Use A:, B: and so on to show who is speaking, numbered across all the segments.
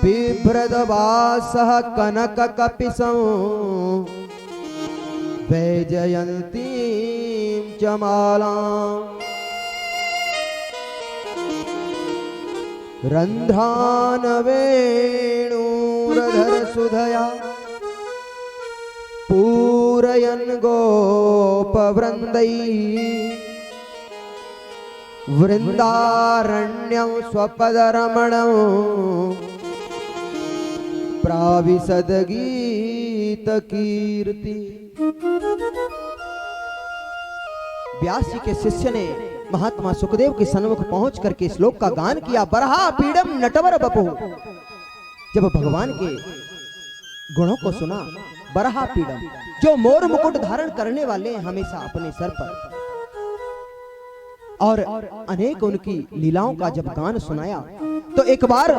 A: बिभ्रदवासः कनककपिशं वैजयन्तीं च मालाम् रन्ध्रान् वेणुरधरसुधया पूरयन् गोपवृन्दैः वृन्दारण्यं स्वपदरमणं प्राविशद गीतकीर्ति। व्यास जी के शिष्य ने महात्मा सुखदेव के सन्मुख पहुंच करके श्लोक का गान किया। बरहा पीड़म नटवर बपु। जब भगवान के गुणों को सुना, बरहा पीड़म जो मोर मुकुट धारण करने वाले हैं हमेशा अपने सर पर, और अनेक उनकी लीलाओं का जब गान सुनाया तो एक बार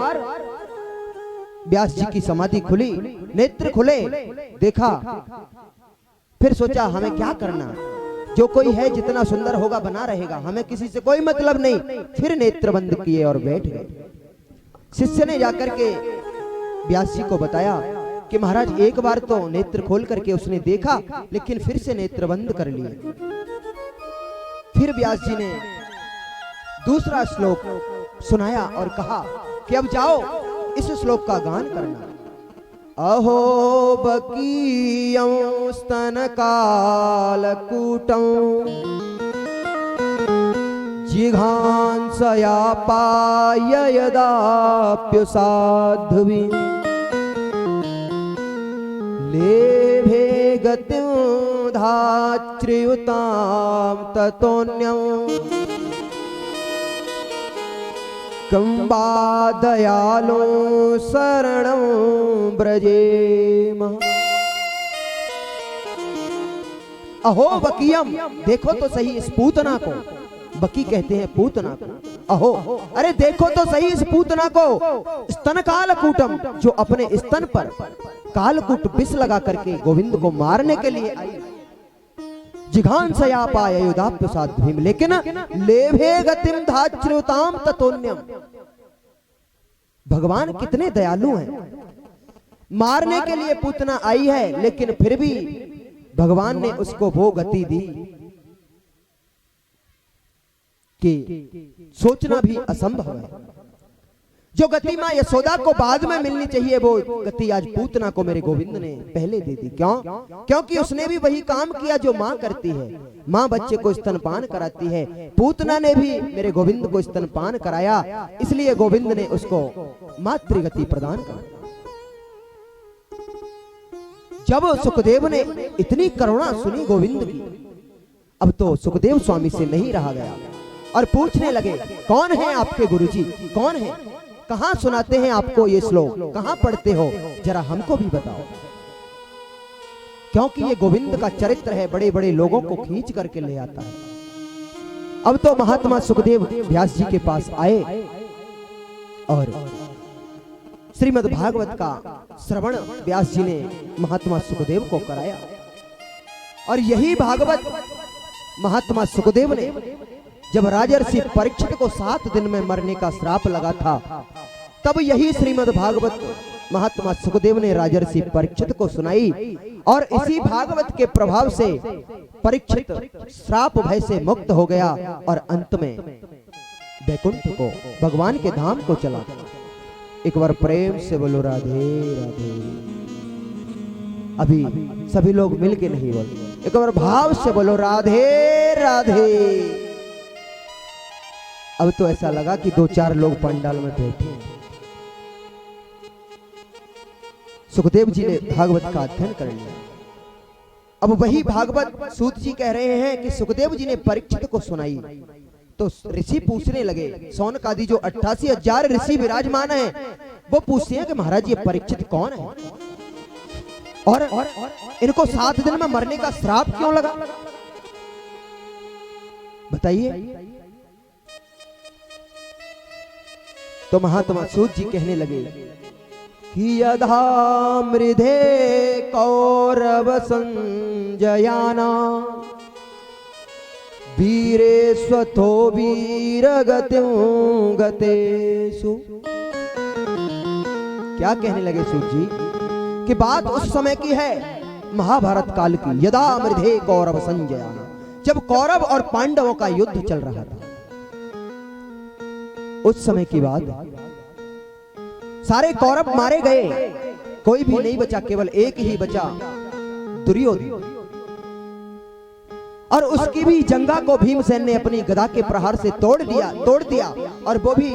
A: व्यास जी की समाधि खुली, नेत्र खुले, देखा, फिर सोचा हमें क्या करना, जो कोई है जितना सुंदर होगा बना रहेगा, हमें किसी से कोई मतलब नहीं। फिर नेत्र बंद किए और बैठ गए। शिष्य ने जाकर के व्यास जी को बताया कि महाराज एक बार तो नेत्र खोल करके उसने देखा, लेकिन फिर से नेत्र बंद कर लिए। फिर व्यास जी ने दूसरा श्लोक सुनाया और कहा कि अब जाओ इस श्लोक का गान करना। अहो बकीयं स्तनकालकूटं जिघांसया पाय यदाप्युसाध्वी लेभे गतिं धात्र्युतां ततोऽन्यं कम्बा दयालो शरणं ब्रजेम। अहो बकीयम, देखो तो सही इस पूतना को। बकी कहते हैं पूतना को। अहो, अरे देखो तो सही इस पूतना को। स्तन कालकूटम, जो अपने स्तन पर कालकूट विष लगा करके गोविंद को मारने के लिए आई। जिघांसया पाय युधाप्युसाध्वीम, लेकिन लेभे गतिम धात्र्युताम ततोन्यम। भगवान कितने दयालु हैं। मारने के लिए पूतना आई है, लेकिन फिर भी भगवान ने उसको वो गति दी कि सोचना भी असंभव है। जो गति मां यशोदा को बाद में मिलनी चाहिए, वो गति आज पूतना को मेरे गोविंद ने पहले दे दी। क्यों? क्योंकि उसने भी वही काम किया जो मां करती है। मां बच्चे को स्तनपान कराती है, पूतना ने भी मेरे गोविंद को स्तनपान कराया, इसलिए गोविंद ने उसको मातृगति प्रदान कर। जब सुखदेव ने इतनी करुणा सुनी गोविंद की, अब तो सुखदेव स्वामी से नहीं रहा गया और पूछने लगे, कौन है आपके गुरुजी, कौन है, कहां सुनाते हैं आपको ये श्लोक, कहां पढ़ते हो, जरा हमको भी बताओ। क्योंकि ये गोविंद का चरित्र है, बड़े बड़े लोगों को खींच करके ले आता है। अब तो महात्मा सुखदेव व्यास जी के पास आए और श्रीमद् भागवत का श्रवण व्यास जी ने महात्मा सुखदेव को कराया। और यही भागवत महात्मा सुखदेव ने जब राजर्षि परीक्षित को 7 दिन में मरने का श्राप लगा था, तब यही श्रीमद् भागवत महात्मा सुखदेव ने राजर्षि परीक्षित को सुनाई। और इसी भागवत के प्रभाव से परीक्षित श्राप भय से मुक्त हो गया और अंत में वैकुंठ को, भगवान के धाम को चला। एक बार प्रेम से बोलो राधे राधे। अभी सभी लोग मिलके नहीं बोले, एक बार भाव से बोलो राधे राधे। अब तो ऐसा लगा कि 2-4 लोग पंडाल में बैठे। सुखदेव जी ने भागवत का अध्ययन कर लिया। अब वही भागवत सूत जी कह रहे हैं कि सुखदेव जी ने परीक्षित को सुनाई, तो ऋषि पूछने लगे, सौनक आदि जो 88,000 ऋषि विराजमान हैं, वो पूछते हैं कि महाराज ये परीक्षित कौन है और इनको 7 दिन में मरने का श्राप क्यों लगा, बताइए। तो महात्मा सूत जी कहने लगे कि यथा मृधे कौरव संजयाना वीरे स्वथो वीर गतेषु, क्या कहने लगे सूत जी कि बात उस समय की है, महाभारत काल की, यदा मृधे कौरव संजया, जब कौरव और पांडवों का युद्ध चल रहा था। उस समय की बात, सारे कौरव मारे गए, कोई भी नहीं बचा, केवल एक ही बचा, दुर्योधन। और उसकी भी जंगा को भीमसेन ने अपनी गदा के प्रहार से तोड़ दिया और वो भी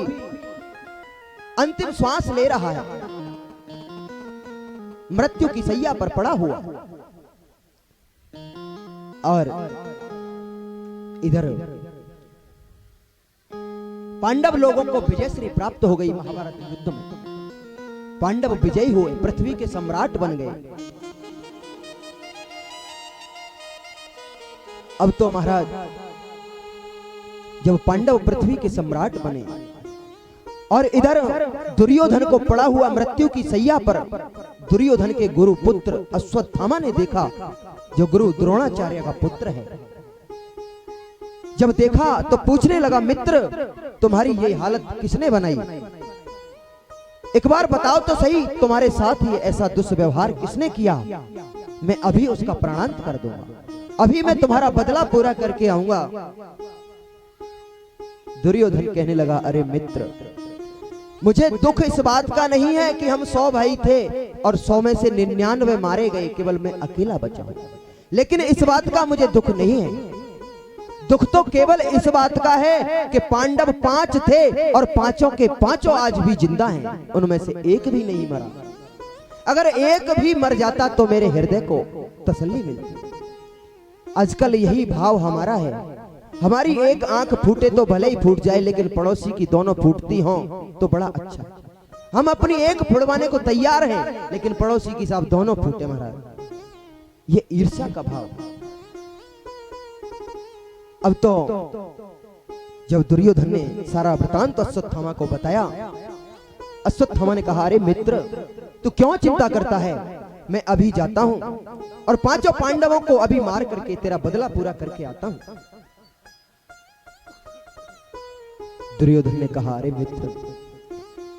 A: अंतिम श्वास ले रहा है, मृत्यु की सैया पर पड़ा हुआ। और इधर पांडव लोगों को विजयश्री प्राप्त हो गई। महाभारत युद्ध में पांडव विजयी हुए, पृथ्वी के सम्राट बन गए। अब तो महाराज जब पांडव पृथ्वी के सम्राट बने और इधर दुर्योधन को पड़ा हुआ मृत्यु की सैया पर दुर्योधन के गुरु पुत्र अश्वत्थामा ने देखा, जो गुरु द्रोणाचार्य का पुत्र है। जब देखा तो पूछने लगा, मित्र तुम्हारी ये हालत किसने बनाई? एक बार बताओ तो सही, तुम्हारे साथ ही ऐसा दुष्व्यवहार किसने किया? मैं अभी उसका प्राणांत कर दूंगा, अभी मैं तुम्हारा बदला पूरा करके आऊंगा। दुर्योधन कहने लगा, अरे मित्र, मुझे दुख इस बात का नहीं है कि हम 100 भाई थे और 100 में से 99 मारे गए, केवल मैं अकेला बचा हूं। लेकिन इस बात का मुझे दुख नहीं है, दुख तो केवल इस बात का है कि पांडव 5 थे और पांचों के पांचों आज भी जिंदा हैं, उनमें से एक भी नहीं मरा। अगर एक भी मर जाता तो मेरे हृदय को तसल्ली मिलती। आजकल यही भाव हमारा है, हमारी एक आंख फूटे तो भले ही फूट जाए, लेकिन पड़ोसी की दोनों फूटती हों तो बड़ा अच्छा। हम अपनी एक फुड़वाने को तैयार हैं, लेकिन पड़ोसी की साहब दोनों फूटे महाराज, ये ईर्ष्या का भाव। अब तो जब दुर्योधन ने सारा वृतांत अश्वत्थामा को बताया, अश्वत्थामा ने कहा, अरे मित्र तू क्यों चिंता करता है, मैं अभी जाता हूं और पांचों पांडवों को अभी मार करके तेरा बदला पूरा करके आता हूं। दुर्योधन ने कहा, अरे मित्र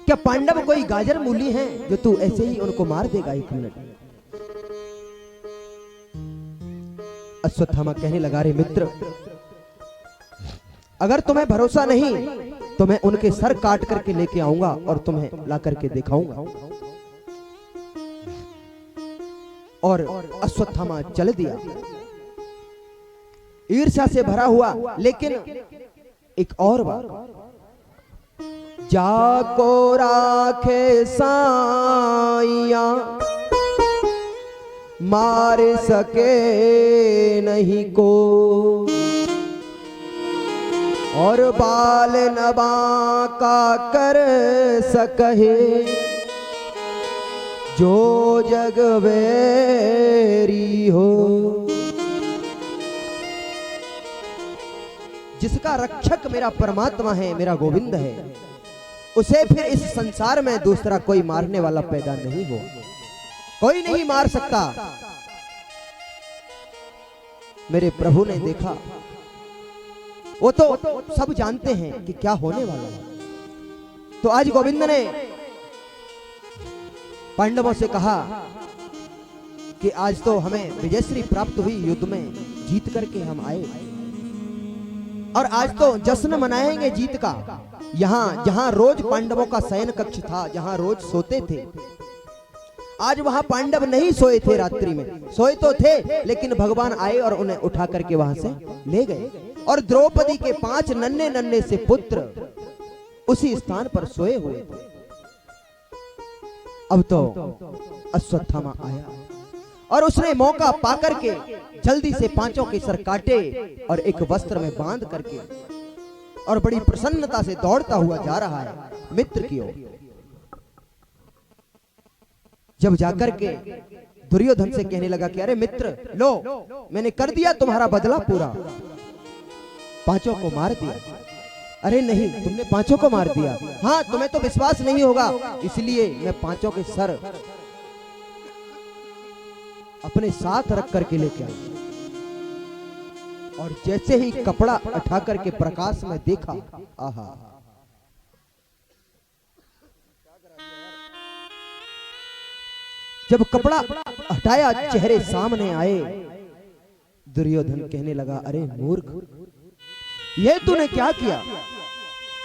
A: क्या पांडव कोई गाजर मूली हैं जो तू ऐसे ही उनको मार देगा 1 मिनट? अश्वत्थामा कहने लगा, अरे मित्र अगर तुम्हें भरोसा नहीं तो मैं उनके सर काट करके लेके आऊंगा और तुम्हें ला करके दिखाऊंगा। और अश्वत्थामा चल दिया, ईर्ष्या से भरा हुआ। लेकिन एक और बात, जाको राखे साइया मार सके नहीं को, और बाल नबा का कर सकहे जो जग वेरी हो। जिसका रक्षक मेरा परमात्मा है, मेरा गोविंद है, उसे फिर इस संसार में दूसरा कोई मारने वाला पैदा नहीं हो, कोई नहीं मार सकता। मेरे प्रभु ने देखा, वो तो सब जानते हैं कि क्या होने वाला है। तो आज गोविंद ने पांडवों से कहा कि आज तो हमें विजयश्री प्राप्त हुई, युद्ध में जीत करके हम आए और आज तो जश्न मनाएंगे जीत का। यहाँ जहां रोज पांडवों का शयन कक्ष था, जहां रोज सोते थे, आज वहां पांडव नहीं सोए थे। रात्रि में सोए तो थे, लेकिन भगवान आए और उन्हें उठा करके वहां से ले गए। और द्रौपदी के 5 नन्हे नन्हे से पुत्र उसी स्थान पर सोए हुए थे। अब तो अश्वत्थामा आया और उसने मौका पाकर के जल्दी से पांचों के सर काटे और एक वस्त्र में बांध करके और बड़ी प्रसन्नता से दौड़ता हुआ जा रहा है मित्र की ओर। जब जाकर के दुर्योधन से कहने लगा कि अरे मित्र लो, मैंने कर दिया तुम्हारा बदला पूरा, पांचों को मार दिया। अरे नहीं, तुमने पांचों को मार दिया? हाँ, तुम्हें तो विश्वास नहीं होगा, इसलिए मैं पांचों के सर अपने साथ रख करके लेके आया। और जैसे ही कपड़ा उठा करके प्रकाश में देखा, आहा, जब कपड़ा हटाया चेहरे सामने आए। दुर्योधन कहने लगा, अरे मूर्ख, ये तूने क्या किया?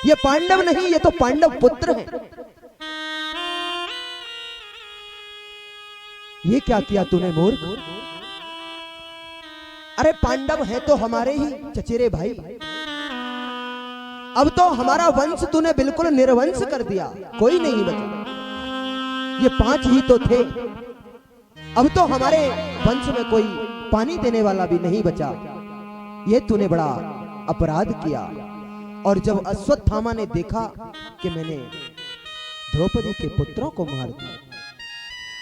A: ये पांडव नहीं, ये तो पांडव पुत्र हैं। ये क्या किया तूने मूर्ख? अरे पांडव है तो हमारे ही चचेरे भाई, अब तो हमारा वंश तूने बिल्कुल निर्वंश कर दिया, कोई नहीं बचा। ये 5 ही तो थे, अब तो हमारे वंश में कोई पानी देने वाला भी नहीं बचा। ये तूने बड़ा अपराध किया। और जब अश्वत्थामा ने देखा कि मैंने द्रौपदी के पुत्रों को मार दिया,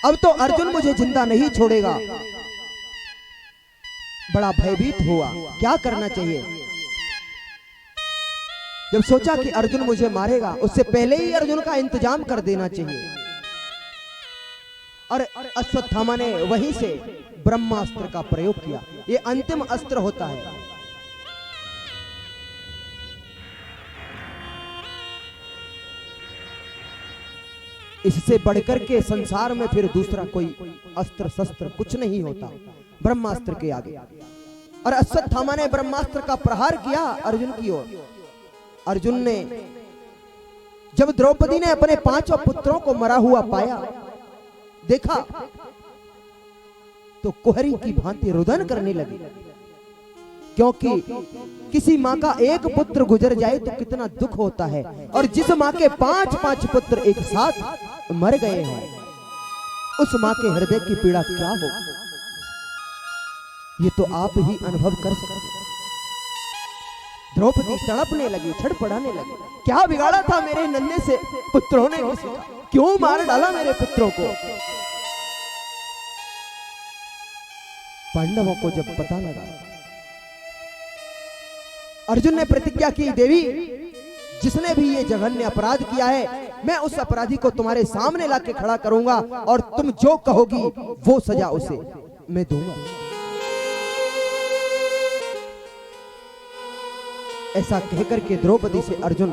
A: अब तो अर्जुन मुझे जिंदा नहीं छोड़ेगा, बड़ा भयभीत हुआ। क्या करना चाहिए? जब सोचा कि अर्जुन मुझे मारेगा, उससे पहले ही अर्जुन का इंतजाम कर देना चाहिए। और अश्वत्थामा ने वहीं से ब्रह्मास्त्र का प्रयोग किया। ये अंतिम अस्त्र होता है। इससे बढ़कर के संसार में फिर दूसरा कोई अस्त्र शस्त्र कुछ नहीं होता ब्रह्मास्त्र के आगे। और अश्वत्थामा ने ब्रह्मास्त्र का प्रहार किया अर्जुन की ओर। अर्जुन ने जब द्रौपदी ने अपने 5 पुत्रों को मरा हुआ पाया, देखा तो कुहरी की भांति रुदन करने लगी। क्योंकि किसी माँ का एक पुत्र गुजर जाए तो कितना दुख होता है, और जिस माँ के 5 पुत्र एक साथ मर गए हैं, उस माँ के हृदय की पीड़ा क्या हो, ये तो आप ही अनुभव कर सकते हैं। द्रौपदी तड़पने लगी, छड़पड़ाने लगी। क्या बिगाड़ा था मेरे नन्हे से पुत्रों ने किसी का? क्यों मार डाला मेरे पुत्रों को? पांडवों को जब पता लगा, अर्जुन ने प्रतिज्ञा की, देवी जिसने भी ये जघन्य अपराध किया है, मैं उस अपराधी को तुम्हारे सामने लाके खड़ा करूंगा, और तुम जो कहोगी वो सजा उसे मैं दूंगा। ऐसा कहकर के द्रौपदी से अर्जुन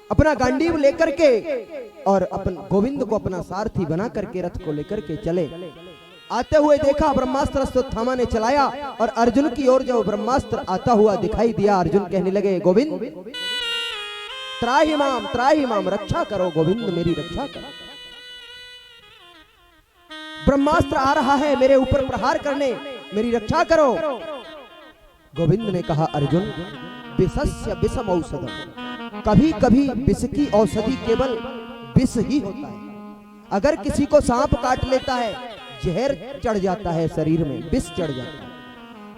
A: अपना गांडीव लेकर के और अपन गोविंद को अपना सारथी बना करके रथ को लेकर के चले। आते हुए देखा ब्रह्मास्त्र अश्वत्थामा ने चलाया, और अर्जुन की ओर जब ब्रह्मास्त्र आता हुआ दिखाई दिया, अर्जुन कहने लगे, गोविंद त्राहि माम, रक्षा करो गोविंद, मेरी रक्षा करो। ब्रह्मास्त्र आ रहा है मेरे ऊपर प्रहार करने, मेरी रक्षा करो। गोविंद ने कहा, अर्जुन विषस्य विषम औषधम, कभी कभी विष की औषधि केवल विष ही होता है। अगर किसी को सांप काट लेता है, जहर चढ़ जाता है शरीर में, विष चढ़ जाता है,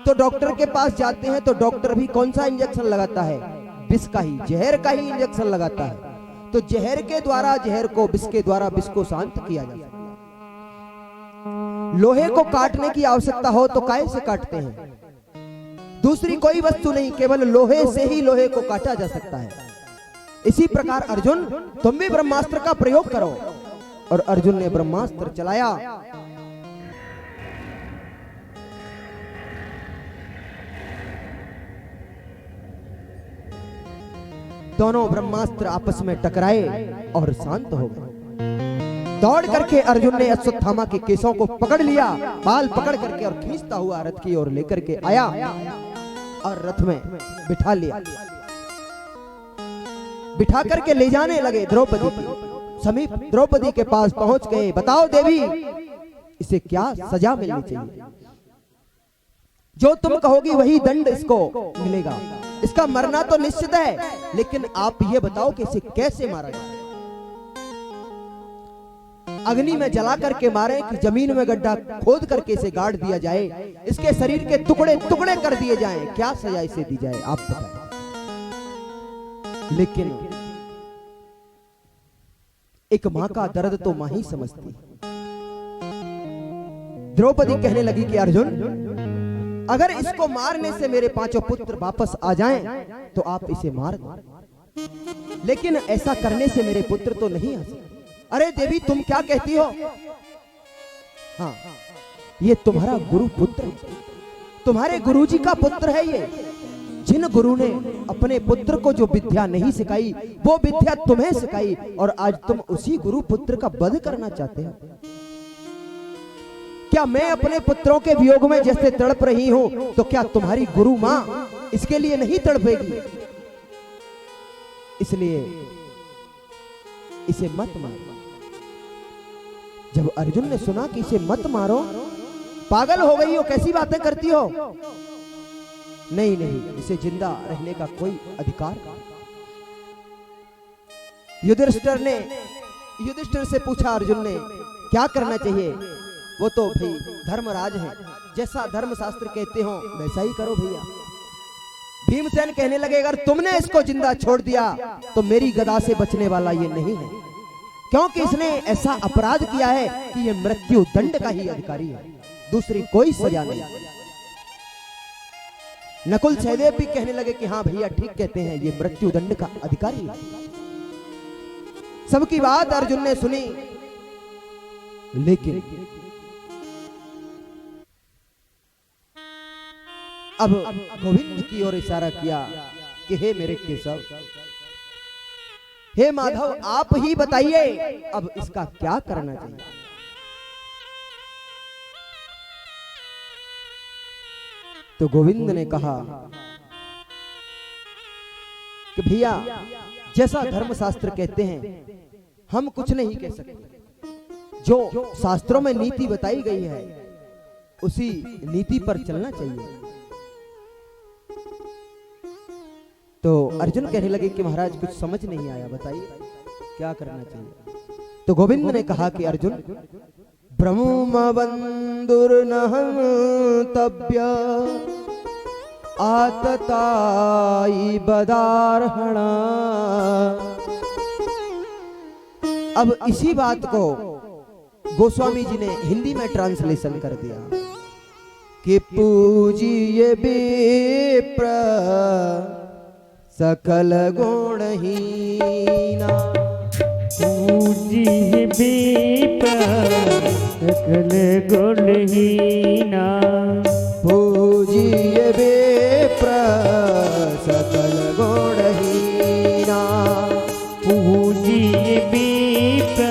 A: तो डॉक्टर के पास जाते हैं तो डॉक्टर भी कौन सा इंजेक्शन लगाता है? विष का ही, जहर का ही इंजेक्शन लगाता है। तो जहर के द्वारा जहर को, विष के द्वारा विष को शांत किया जा सकता है। लोहे को काटने की आवश्यकता हो तो काहे से काटते हैं? दूसरी कोई वस्तु नहीं, केवल लोहे से ही लोहे को काटा जा सकता है। इसी प्रकार अर्जुन तुम भी ब्रह्मास्त्र का प्रयोग करो। और अर्जुन ने ब्रह्मास्त्र चलाया। दोनों ब्रह्मास्त्र आपस में टकराए और शांत हो गए। दौड़ करके अर्जुन ने अश्वत्थामा के केसों को पकड़ लिया, बाल पकड़ करके, और खींचता हुआ रथ की ओर लेकर के आया और रथ में बिठा लिया। बिठा करके ले जाने लगे द्रौपदी के समीप। द्रौपदी के पास पहुंच गए। बताओ देवी, इसे क्या सजा मिलनी चाहिए? जो तुम कहोगी वही दंड इसको मिलेगा। इसका मरना तो निश्चित है, लेकिन आप ये बताओ कि इसे कैसे मारा जाए? अग्नि में जला करके मारे कि जमीन में गड्ढा खोद करके इसे गाड़ दिया जाए, इसके शरीर के टुकड़े टुकड़े कर दिए जाएं, क्या सजा इसे दी जाए आप बताएं। लेकिन एक मां का दर्द तो मां ही समझती। द्रौपदी कहने लगी कि अर्जुन, अगर इसको मारने से मेरे 5 पुत्र वापस आ जाएं तो आप इसे मार दो, लेकिन ऐसा करने से मेरे पुत्र तो नहीं आ सकते। अरे देवी, तुम क्या कहती हो? हाँ, ये तुम्हारा गुरु पुत्र, तुम्हारे गुरुजी का पुत्र है ये। जिन गुरु ने अपने पुत्र को जो विद्या नहीं सिखाई, वो विद्या तुम्हें सिखाई, और आज तुम उसी गुरु पुत्र का वध करना चाहते हो। क्या मैं अपने पुत्रों के वियोग में जैसे तड़प रही हूं तो क्या तुम्हारी गुरु मां इसके लिए नहीं तड़पेगी? इसलिए इसे मत मारो। जब अर्जुन ने सुना कि इसे मत मारो, पागल हो गई हो, कैसी बातें करती हो? नहीं नहीं, इसे जिंदा रहने का कोई अधिकार नहीं। युधिष्ठिर से पूछा अर्जुन ने, क्या करना चाहिए? वो तो भाई धर्मराज है, जैसा धर्मशास्त्र कहते हो वैसा ही करो भैया। भीमसेन कहने लगे, अगर तुमने इसको जिंदा छोड़ दिया तो मेरी गदा से बचने वाला ये नहीं है, क्योंकि इसने ऐसा अपराध किया है कि ये मृत्यु दंड का ही अधिकारी है, दूसरी कोई सजा नहीं। नकुल सहदेव भी कहने लगे कि हाँ भैया ठीक कहते हैं, ये मृत्यु दंड का अधिकारी है। सबकी बात अर्जुन ने सुनी, लेकिन अब गोविंद की ओर इशारा किया कि हे मेरे केशव, हे माधव, आप ही बताइए अब इसका क्या करना चाहिए। तो गोविंद ने कहा कि भैया जैसा धर्मशास्त्र कहते हैं हम कुछ नहीं कह सकते, जो शास्त्रों में नीति बताई गई है उसी नीति पर चलना चाहिए। तो अर्जुन कहने लगे कि महाराज कुछ समझ नहीं आया, बताइए क्या करना चाहिए। तो गोविंद ने कहा कि अर्जुन, ब्रह्मबंधुर्नहंतव्य आतताई बदार्हणा। अब इसी बात को गोस्वामी जी ने हिंदी में ट्रांसलेशन कर दिया कि पूजिए विप्र सकल गुणहीना।
B: पूजिए विप्र सकल गुणहीना।
A: पूजिए विप्र सकल गुणहीना।
B: पूजिए विप्र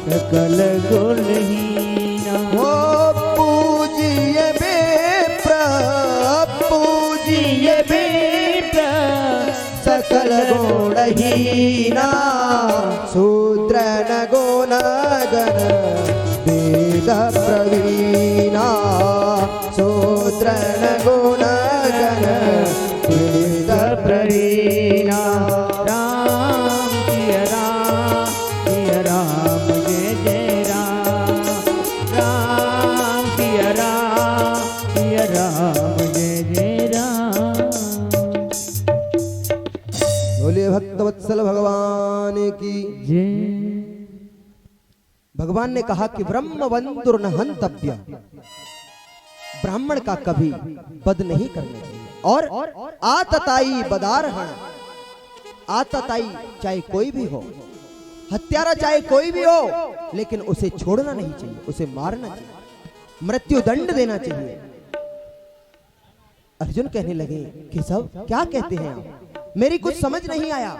B: सकल गुणहीना।
A: ओ पूजिए विप्र, पूजिए विप्र सकल गुणहीना। शूद्र न गुण गण वेद प्रवीणा। शूद्र न गुण गण वेद प्रवीणा।
B: राम जय राम जय राम जय जय राम। राम जय राम जय जय राम।
A: बोलिए भक्तवत्सल भगवान की
B: जय।
A: भगवान ने कहा कि ब्रह्मबंधुर्न हंतव्य, ब्राह्मण का कभी वध नहीं करना चाहिए। और आतताई बदार्हण, आतताई चाहे कोई भी हो, हत्यारा चाहे कोई भी हो, लेकिन उसे छोड़ना नहीं चाहिए, उसे मारना चाहिए, मृत्यु दंड देना चाहिए। अर्जुन कहने लगे कि सब क्या कहते हैं आप, मेरी कुछ समझ नहीं आया।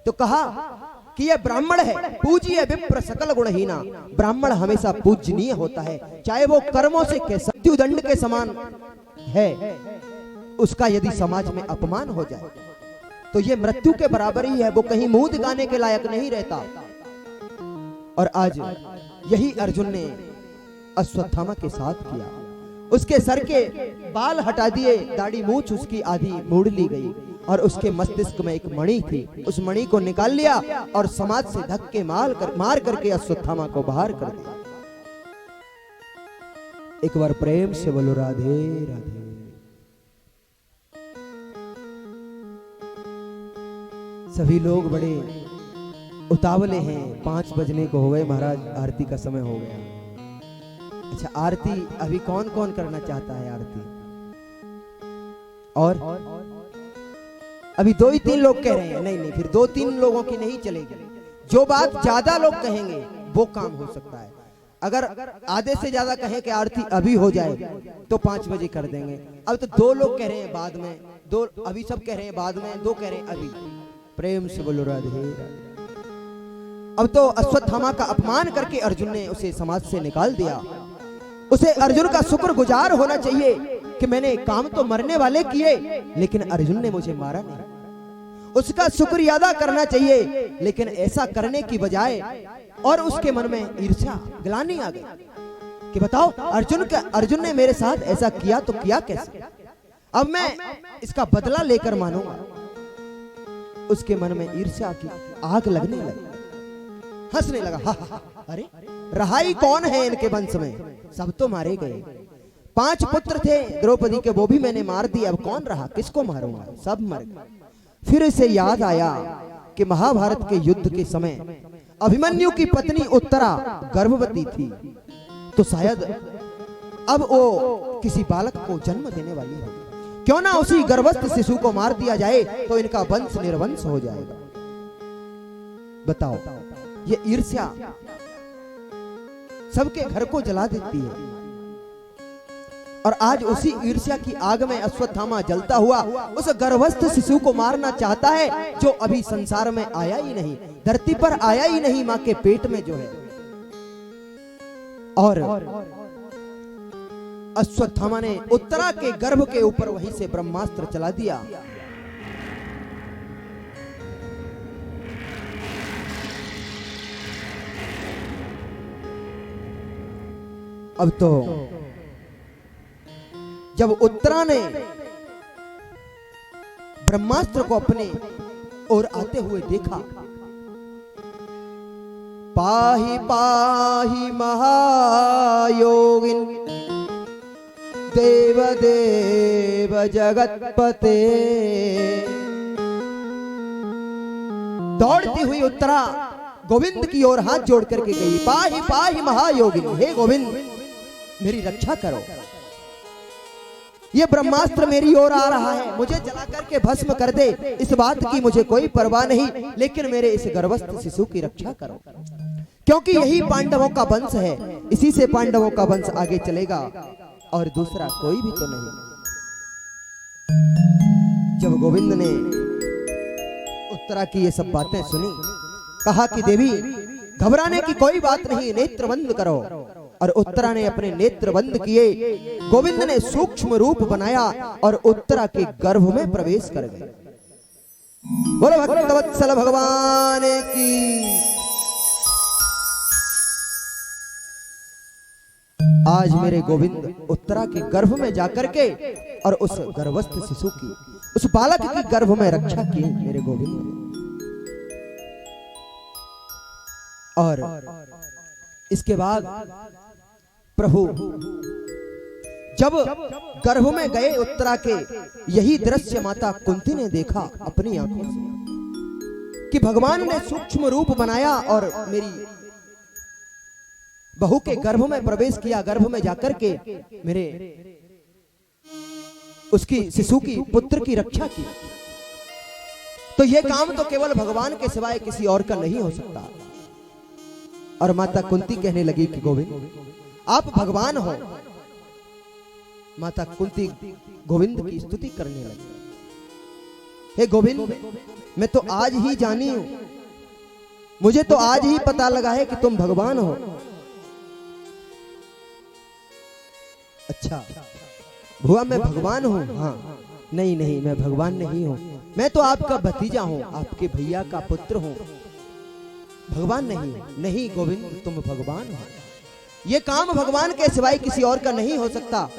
A: तो कहा कि यह ब्राह्मण है, पूज्य विप्र सकल गुणहीना। ब्राह्मण हमेशा पूजनीय होता है, चाहे वो कर्मों से मृत्यु दंड के समान है। उसका यदि समाज में अपमान हो जाए तो ये मृत्यु के बराबर ही है, वो कहीं मुंह दिखाने के लायक नहीं रहता। और आज यही अर्जुन ने अश्वत्थामा के साथ किया। उसके सर के बाल हटा दिए, दाढ़ी मूछ उसकी आधी मोड़ ली गई, और उसके मस्तिष्क में एक मणि थी, उस मणि को निकाल लिया और समाज से धक्के मार करके अश्वत्थामा को बाहर कर दिया। एक बार प्रेम से बोलो राधे राधे। सभी लोग बड़े उतावले हैं, 5 बजने को हो गए महाराज, आरती का समय हो गया। अच्छा, आरती अभी कौन कौन करना चाहता है आरती? और अभी 2 ही 3 लोग कह रहे हैं। नहीं नहीं, फिर 2-3 लोगों की नहीं चलेगी। जो बात ज्यादा लोग कहेंगे वो काम हो सकता है। अगर आधे से ज्यादा कहें कि आरती अभी हो जाए तो 5 बजे कर देंगे। अब तो 2 लोग कह रहे हैं बाद में, 2 अभी सब कह रहे हैं बाद में, 2 कह रहे हैं अभी। प्रेम से बोलो राधे राधे। अब तो अश्वत्थामा का अपमान करके अर्जुन ने उसे समाज से निकाल दिया। उसे अर्जुन का शुक्रगुजार होना चाहिए कि मैंने काम तो मरने वाले किए, लेकिन अर्जुन ने मुझे मारा नहीं। उसका शुक्रिया अदा करना चाहिए, लेकिन ऐसा करने की बजाय और उसके मन में ईर्ष्या ग्लानि आ गई कि बताओ अर्जुन ने मेरे साथ ऐसा किया तो किया कैसे, अब मैं इसका बदला लेकर मानूंगा। उसके मन में ईर्ष्या की आग लगने लगी, हंसने लगा, हा, हा, हा, अरे रहाई कौन है इनके वंश में, सब तो मारे गए। 5 पुत्र थे द्रौपदी के, वो भी मैंने मार दिए, अब कौन रहा, किसको मारूंगा, सब मर गए। फिर इसे याद आया कि महाभारत के युद्ध के समय अभिमन्यु की पत्नी उत्तरा गर्भवती थी, तो शायद अब वो किसी बालक को जन्म देने वाली है, क्यों ना उसी गर्भस्थ शिशु को मार दिया जाए तो इनका वंश निर्वंश हो जाएगा। बताओ, ये ईर्ष्या सबके घर को जला देती है। और आज उसी ईर्ष्या की आग में अश्वत्थामा जलता हुआ उस गर्भस्थ शिशु को मारना चाहता है, जो अभी संसार में आया ही नहीं, धरती पर आया ही नहीं, मां के पेट में जो है। और अश्वत्थामा ने उत्तरा के गर्भ के ऊपर वहीं से ब्रह्मास्त्र चला दिया। अब तो जब उत्तरा ने ब्रह्मास्त्र को अपने ओर आते हुए देखा, पाहि पाहि महायोगिन देव देव जगतपते, दौड़ती हुई उत्तरा गोविंद की ओर हाथ जोड़ करके गई, पाहि पाहि महायोगिन, हे गोविंद मेरी रक्षा करो, ये ब्रह्मास्त्र मेरी ओर आ रहा है, मुझे जला करके भस्म कर दे, इस बात की मुझे कोई परवाह नहीं, लेकिन मेरे इस गर्भस्थ शिशु की रक्षा करो, क्योंकि यही पांडवों का वंश है, इसी से पांडवों का वंश आगे चलेगा और दूसरा कोई भी तो नहीं। जब गोविंद ने उत्तरा की ये सब बातें सुनी, कहा कि देवी घबराने की कोई बात नहीं, नेत्र बंद करो। और उत्तरा ने अपने नेत्र बंद किए, गोविंद ने सूक्ष्म रूप बनाया और उत्तरा के गर्भ में प्रवेश कर गए। बोलो भक्तवत्सल भगवान की। आज मेरे गोविंद उत्तरा के गर्भ में जाकर के और उस गर्भस्थ शिशु की, उस बालक की गर्भ में रक्षा की मेरे गोविंद ने। और इसके बाद प्रभु जब गर्भ में गए उत्तरा के, यही दृश्य माता कुंती ने देखा अपनी आंखों से कि भगवान ने सूक्ष्म रूप बनाया और मेरी बहू के गर्भ में प्रवेश किया, गर्भ में जाकर के मेरे उसकी शिशु की पुत्र की रक्षा की। तो यह काम तो केवल भगवान के सिवाय किसी और का नहीं हो सकता। और माता कुंती कहने लगी कि गोविंद आप भगवान हो। माता कुंती गोविंद की स्तुति करने लगी, हे गोविंद मैं तो आज ही जानी हूं, मुझे तो आज ही पता लगा है कि तुम भगवान हो। अच्छा भुआ मैं भगवान हूं? हाँ, नहीं नहीं मैं भगवान नहीं हूं, मैं तो आपका भतीजा हूं, आपके भैया का पुत्र हूं, भगवान नहीं। नहीं गोविंद तुम भगवान हो, ये काम भगवान के सिवाय किसी और का नहीं हो सकता।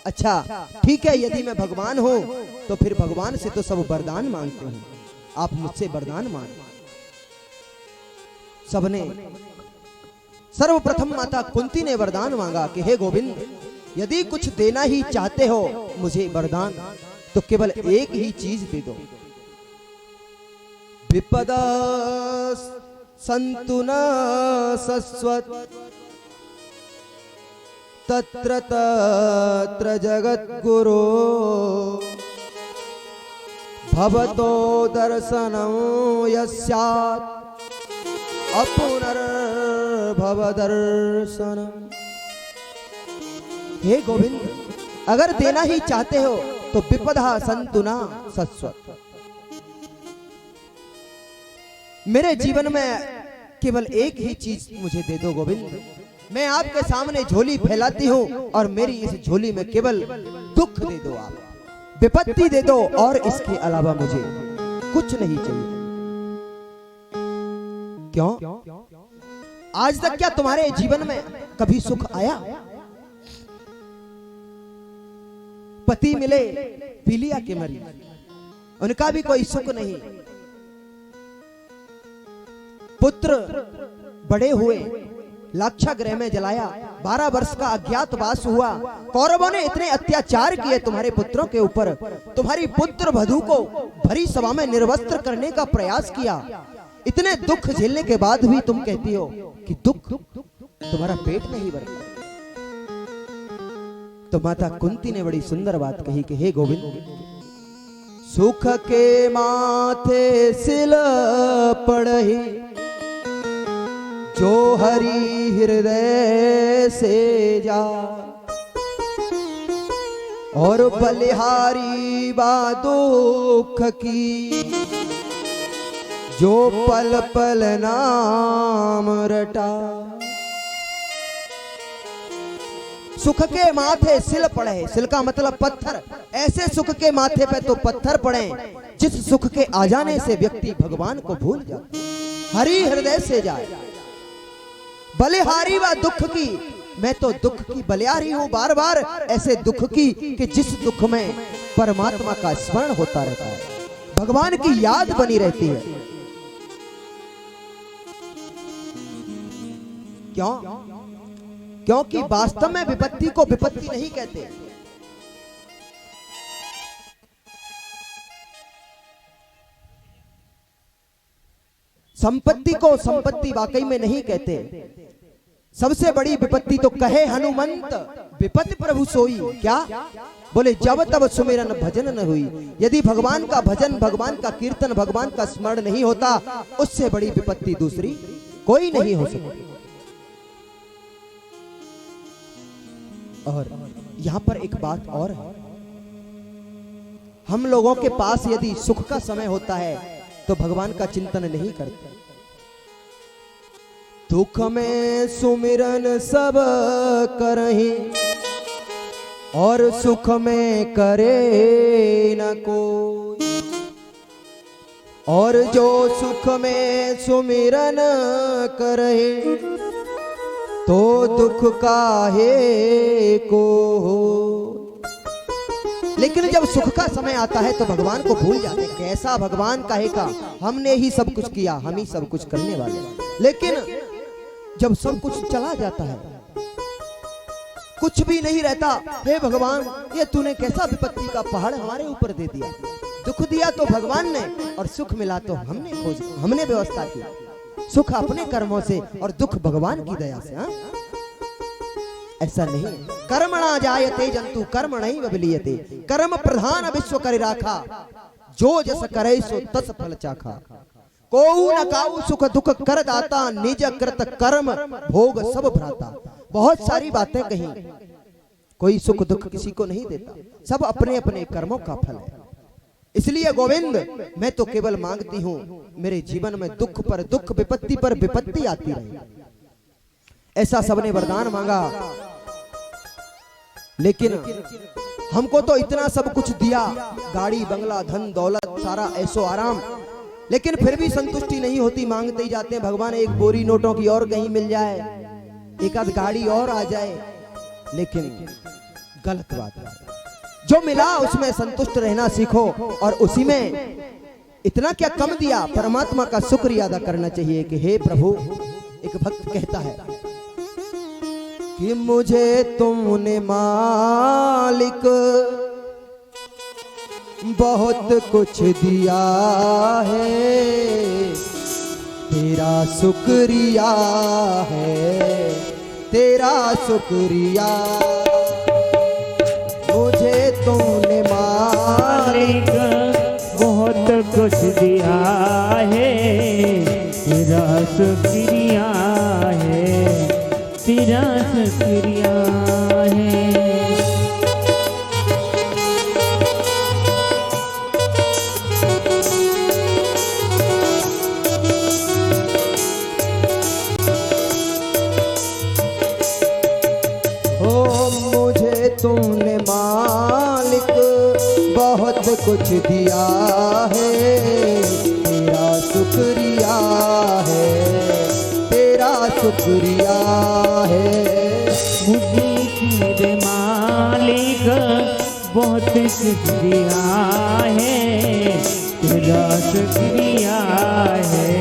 A: अच्छा ठीक है, यदि मैं भगवान हूं तो फिर भगवान से तो सब वरदान मांगते हैं, आप मुझसे वरदान मांगो। सबने सर्वप्रथम माता कुंती ने वरदान मांगा कि हे गोविंद यदि कुछ देना ही चाहते हो मुझे वरदान, तो केवल एक ही चीज दे दो। विपदा संतु न सस्वत तत्र तत्र जगद्गुरो भवतो दर्शनं यस्यात् अपुनर्भव दर्शनम्। हे गोविंद अगर देना ही चाहते हो तो विपदा संतु न सस्वत, मेरे जीवन में केवल एक ही चीज मुझे दे दो गोविंद। मैं आपके सामने झोली फैलाती हूँ और मेरी इस झोली में केवल दुख दे दो, आप विपत्ति दे दो, और इसके अलावा मुझे कुछ नहीं चाहिए। क्यों? आज तक क्या तुम्हारे जीवन में कभी सुख आया? पति मिले पीलिया के मरी, उनका भी कोई सुख नहीं। पुत्र बड़े हुए, लाक्षागृह में जलाया, 12 वर्ष का अज्ञातवास हुआ। कौरवों ने इतने अत्याचार किए तुम्हारे पुत्रों के ऊपर, तुम्हारी पुत्र वधू को भरी सभा में निर्वस्त्र करने का प्रयास किया। इतने दुख झेलने के बाद भी तुम कहती हो कि दुख तुम्हारा पेट नहीं भरता। तो माता कुंती ने बड़ी सुंदर बात कही कि हे गोविंद, सुख के माथे सिल पड़ही, जो हरि हृदय से जा, और बलिहारी बा दुख की, जो पल पल नाम रटा। सुख के माथे सिल पड़े, सिल का मतलब पत्थर। ऐसे सुख के माथे पे तो पत्थर पड़े जिस सुख के आ जाने से व्यक्ति भगवान को भूल जाए, हरि हृदय से जाए। बलिहारी व दुख की, मैं तो दुख की बलिहारी हूं बार बार, ऐसे दुख की कि जिस दुख में परमात्मा का स्मरण होता रहता है, भगवान की याद बनी रहती है। क्यों? क्योंकि वास्तव में विपत्ति को विपत्ति नहीं कहते। संपत्ति को संपत्ति वाकई में नहीं कहते। सबसे बड़ी विपत्ति तो कहे हनुमंत, विपत्ति प्रभु सोई। क्या बोले? जब तब सुमिरन भजन न हुई। यदि भगवान का भजन, भगवान का कीर्तन, भगवान का स्मरण नहीं होता, उससे बड़ी विपत्ति दूसरी कोई नहीं हो सकती। और यहां पर एक बात और है, हम लोगों के पास यदि सुख का समय होता है तो भगवान का चिंतन नहीं करते। दुख में सुमिरन सब करही, और सुख में करे न कोई, और जो सुख में सुमिरन करही, तो दुख काहे को हो। लेकिन जब सुख का समय आता है तो भगवान को भूल जाते। कैसा भगवान काहे का, हमने ही सब कुछ किया, हम ही सब कुछ करने वाले। लेकिन जब सब कुछ चला जाता है, कुछ भी नहीं रहता, हे भगवान ये तूने कैसा विपत्ति का पहाड़ हमारे ऊपर दे दिया। दुख दिया तो भगवान ने, और सुख मिला तो हमने व्यवस्था की। सुख अपने कर्मों से और दुख भगवान की दया से। ऐसा नहीं, कर्मणा जायते जंतु कर्म नहीं विलीयते, कर्म प्रधान विश्व कर राखा, जो जस करे सो तस फल चाखा। कोऊ न काऊ सुख दुख कर दाता, निज कृत कर्म भोग सब भ्राता। बहुत सारी बातें कही, कोई सुख दुख किसी को नहीं देता, सब अपने अपने कर्मों का फल है। इसलिए गोविंद, मैं तो केवल मांगती हूं मेरे जीवन में दुख पर दुख, विपत्ति पर विपत्ति आती रहे। ऐसा सबने वरदान मांगा, लेकिन हमको तो इतना सब कुछ दिया, गाड़ी बंगला धन दौलत सारा ऐसो आराम, लेकिन फिर भी संतुष्टि नहीं होती। मांगते ही जाते हैं भगवान एक बोरी नोटों की और कहीं मिल जाए, एक आध गाड़ी और आ जाए। लेकिन गलत बात है, जो मिला उसमें संतुष्ट रहना सीखो, और उसी में इतना क्या कम दिया, परमात्मा का शुक्रिया अदा करना चाहिए कि हे प्रभु। एक भक्त कहता है कि मुझे तुमने मालिक बहुत कुछ दिया है, तेरा शुक्रिया है, तेरा शुक्रिया। मुझे तुमने मालिक
B: बहुत कुछ दिया है, तेरा शुक्रिया है, तेरा शुक्रिया है।
A: तूने मालिक बहुत कुछ दिया है, तेरा शुक्रिया है, तेरा शुक्रिया है।
B: मुझे तेरे मालिक बहुत कुछ दिया है, तेरा शुक्रिया है,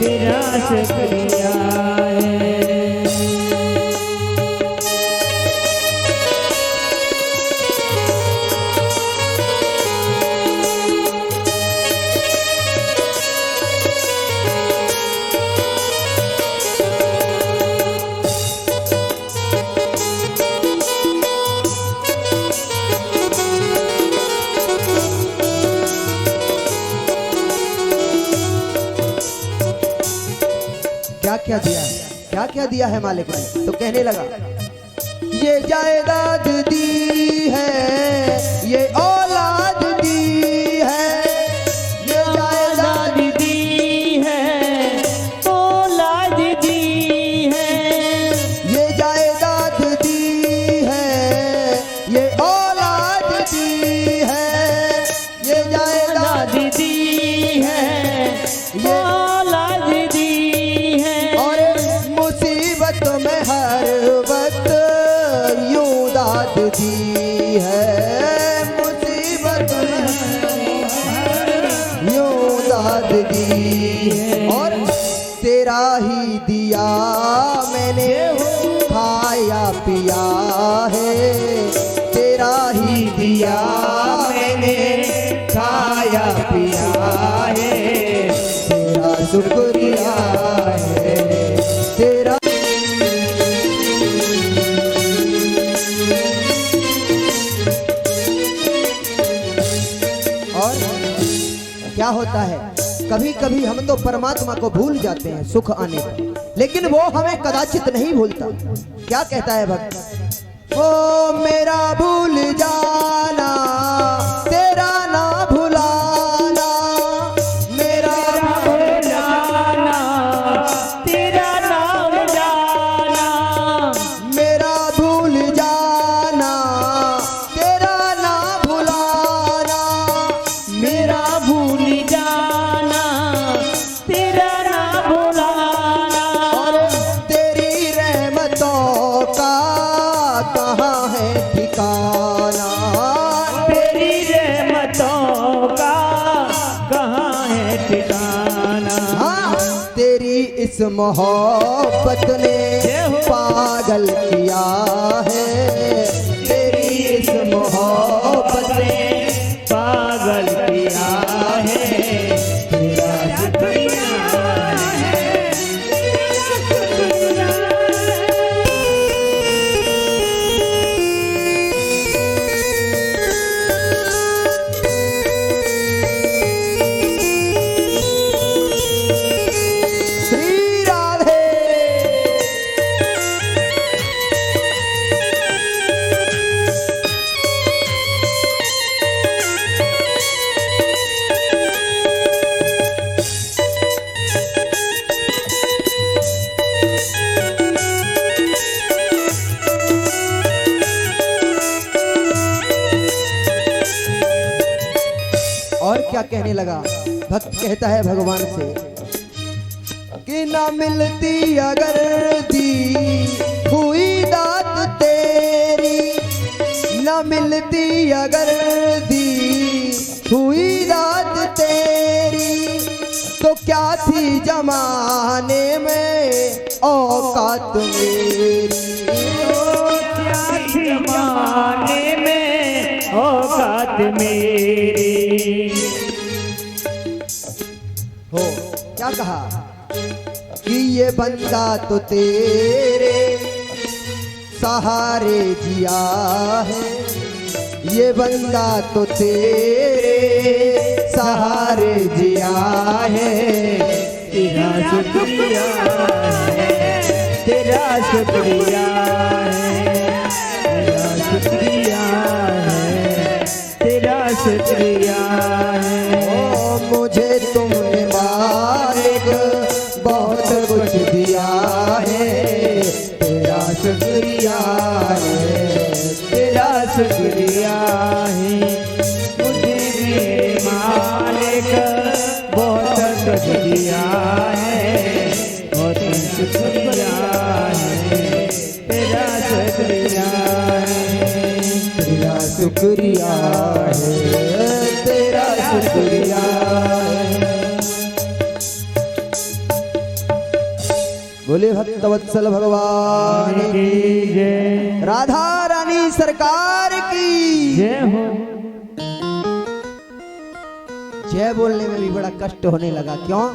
B: तेरा शुक्रिया है।
A: क्या क्या दिया है, क्या क्या दिया है मालिक ने? तो कहने लगा, ये जायदाद दी है, ये औलाद दी है, ये जायदाद
B: दी है, औलाद दी है,
A: ये जायदाद दी है, ये औलाद दी है, ये जायदाद
B: दी है,
A: ये
B: औलाद दी है।
A: और मुसीबत में हर वक्त यूं दाद दी है, मुसीबत में यूं दाद दी है। और तेरा ही दिया मैंने खाया पिया है, तेरा ही दिया मैंने खाया पिया है, तेरा शुक्रिया है, तेरा। और क्या होता है, कभी कभी हम तो परमात्मा को भूल जाते हैं सुख आने पर, लेकिन वो हमें कदाचित नहीं भूलता। क्या कहता है भक्त, ओ मेरा भूल जाना तेरा ना भुलाना, मेरा
B: भूल जाना तेरा नाम जाना,
A: मेरा भूल जाना तेरा ना भुलाना,
B: मेरा भूल जाना तेरा नाम भुलाना।
A: और तेरी रहमतों का कहाँ है ठिकाना,
B: तेरी रहमतों का कहाँ है ठिकाना।
A: हाँ, तेरी इस मोहब्बत ने पागल किया है, तेरी इस मोहब्बत ने
B: पागल किया है, तेरा शुक्रिया है, तेरा
A: श्री राधे। और क्या कहने लगा भक्त, कहता है भगवान से कि ना मिलती अगर दी हुई दात तेरी, ना मिलती अगर दी हुई दात तेरी, तो क्या थी जमाने में औकात मेरी,
B: क्या जमाने में औकात मेरी।
A: हो क्या कहा कि ये बंदा तो तेरे सहारे जिया है, ये बंदा तो तेरे सहारे जिया है,
B: तेरा शुक्रिया है, तेरा शुक्रिया है, तेरा शुक्रिया है, तेरा शुक्रिया है।
A: ओ मुझे तुमने मालिक बहुत कुछ दिया है, तेरा शुक्रिया है, तेरा
B: शुक्रिया है,
A: तेरा शुक्रिया है, तेरा शुक्रिया है। बोले भक्तवत्सल भगवान
B: की जय,
A: राधा रानी सरकार की
B: जय हो।
A: जय बोलने में भी बड़ा कष्ट होने लगा। क्यों?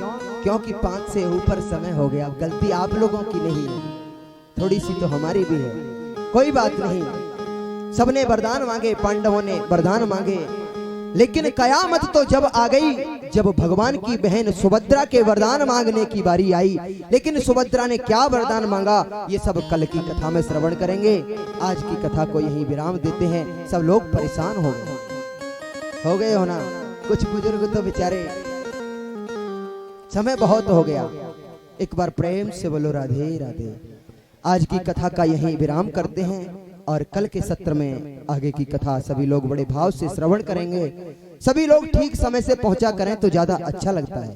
A: क्योंकि 5 से ऊपर समय हो गया। अब गलती आप लोगों की नहीं है, थोड़ी सी तो हमारी भी है। कोई बात नहीं, सबने वरदान मांगे, पांडवों ने वरदान मांगे, लेकिन कयामत तो जब आ गई, जब भगवान की बहन सुभद्रा के वरदान मांगने की बारी आई। लेकिन सुभद्रा ने क्या वरदान मांगा, ये सब कल की कथा में श्रवण करेंगे। आज की कथा को यहीं विराम देते हैं। सब लोग परेशान हो गए हो ना। कुछ बुजुर्ग तो बेचारे, समय बहुत हो गया। एक बार प्रेम से बोलो राधे राधे। आज की कथा का यहीं विराम करते हैं और कल के सत्र में आगे की कथा सभी लोग बड़े भाव से श्रवण करेंगे। सभी लोग ठीक समय से पहुंचा करें तो ज्यादा अच्छा लगता है।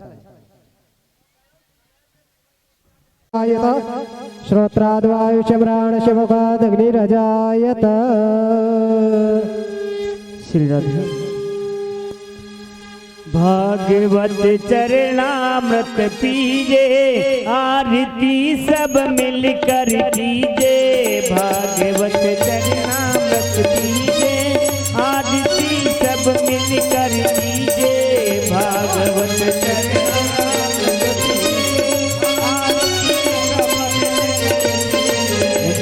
B: श्रोत्राद्वायुषम्राणशिवकादग्निरजायत। श्री राधे। भागवत चरणामृत पीजे, आरती सब मिलकर कीजे। भागवत चरणामृत पीजे, आरती सब मिलकर कीजे। भागवत चरणामृत पीजे,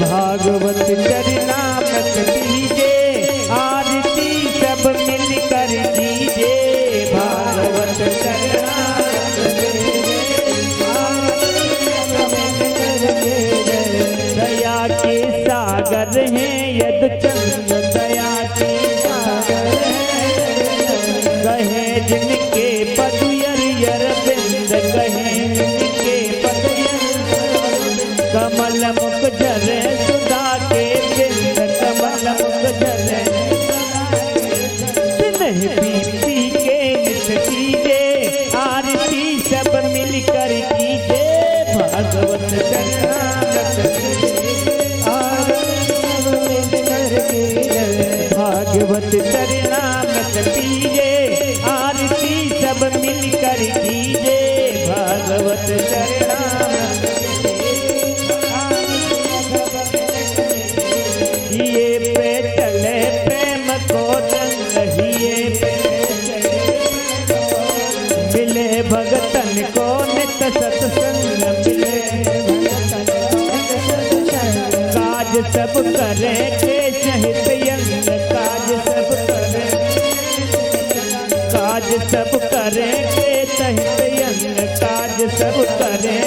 B: भागवत चरणामृत पीजे, आरती सब मिलकर कीजे। भागवत दया के सागर हैं यद चंद, दया के सागर कहे जिनके पदुयर अरविंद, कहे जिनके पदुयर कमल मुख झरे सुधा के बिंद, कमल मुख झरे पी के नित कीजे। आरती सब मिलकर कीजे। भागवत चरणामृत भागवत चरणामृत पीजे, आरती सब मिलकर कीजे। भागवत चरणामृत ये पे चले प्रेम को रंग, ये मिले भगतन को नित सत्संग, मिले काज सब करे के सहित यंग, काज सब करे, काज सब करे के सहित यंग, काज सब करे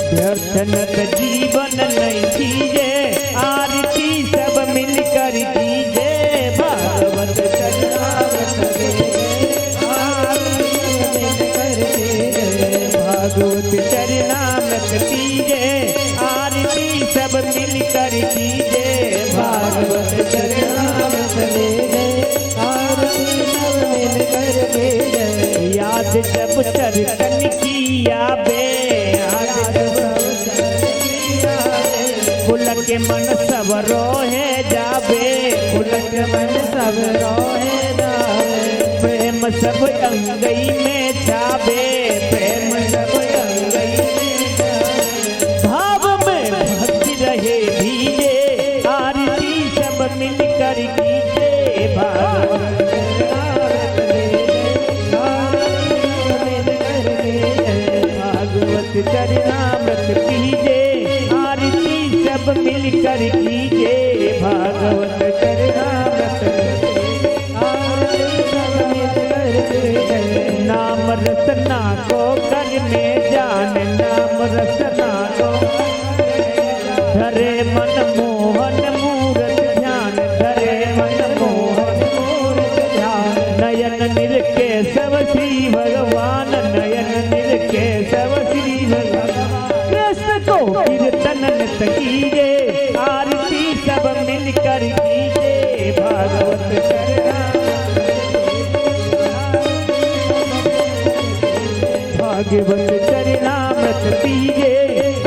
B: व्यर्थ नत जीवन नहीं कीजे। आरती सब मिलकर कीजे। भागवत चरणामृत भागवत चरणामृत पीजे, आरती सब मिलकर कीजे। भागवत चरणामृत आरती सब मिलकर कीजे। याद जब चरतन किया बे, पुलक मन सब रोहे जाबे, पुलक मन सब रोहे जाबे। प्रेम सब अंगई में छाबे, प्रेम सब अंगई में छाबे। भाव में भक्ति रहे भीजे, आरती सब मिलकर कीजे। भागवत चरणामृत पीजे, आरती सब मिलकर कीजे। भागवत चरणामृत नाम रसना को कर में जान, नाम रसना को धरे मन मोहन मूरत ध्यान, धरे मन मोहन मूरत ध्यान। नयन निरखे सब श्री भगवान, नयन निरखे सब श्री भगवान। कृष्ण को कीर्तन नित कीजे, आरती सब मिलकर कीजे। भागवत भागवत चरणामृत पीजे,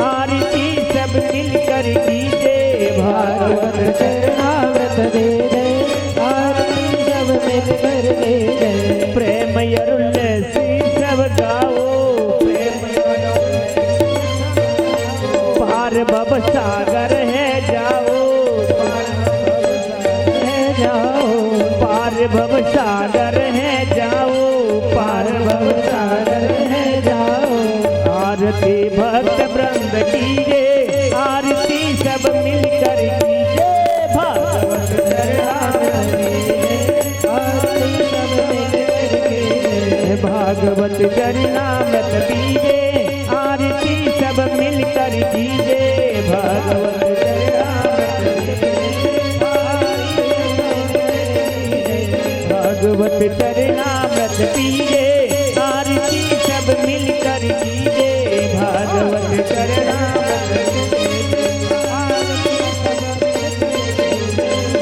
B: आरती सब मिलकर कीजे।
C: भागवत चरणामृत दे दे, आरती सब मिलकर ले दे।
B: प्रेम यरुल्सी सब गाओ, प्रेम पार भव सागर है जाओ, पार भव सागर है जाओ, पार भव सागर है जाओ। आरती भक्त वृंद कीजे, आरती सब मिलकर कीजे, भागवत चरणामृत दे दे,
C: आरती सब मिलकर के
B: भागवत चरणामृत पीजे, आरती सब मिलकर कीजे, भागवत चरणामृत पीजे, भागवत चरणामृत पीजे, आरती सब मिलकर कीजे, भागवत चरणामृत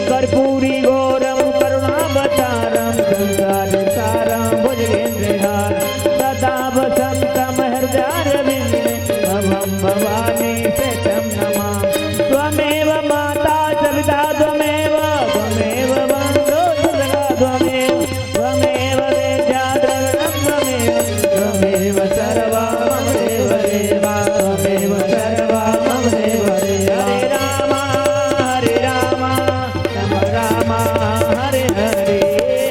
B: कर्पूरी गौरम करुणावतारम संसार सारम भुजगेन्द्रहार सदा वसंतम हृदयारविंदे भवं भवानी शतं नमामि। त्वमेव माता सविता त्वमेव, त्वमेव बन्धो दुर्गा त्वमेव, त्वमेव वेद्या द्रविणं त्वमेव, त्वमेव सर्वा मम देव देवा, त्वमेव सर्वा मम देव देवा। हरे राम राम राम हरे हरे,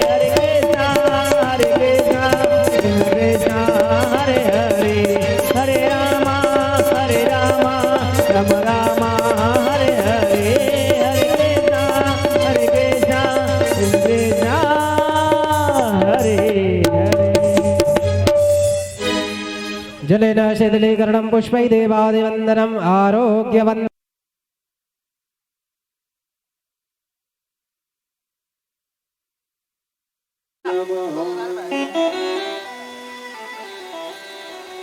B: हरे कृष्णा कृष्णा हरे हरे, हरे राम राम राम हरे हरे, हरे कृष्णा कृष्णा हरे हरे।
C: जलेन शिथिलीकरणं पुष्पै देवादिवन्दनम् आरोग्यवन्दनम्।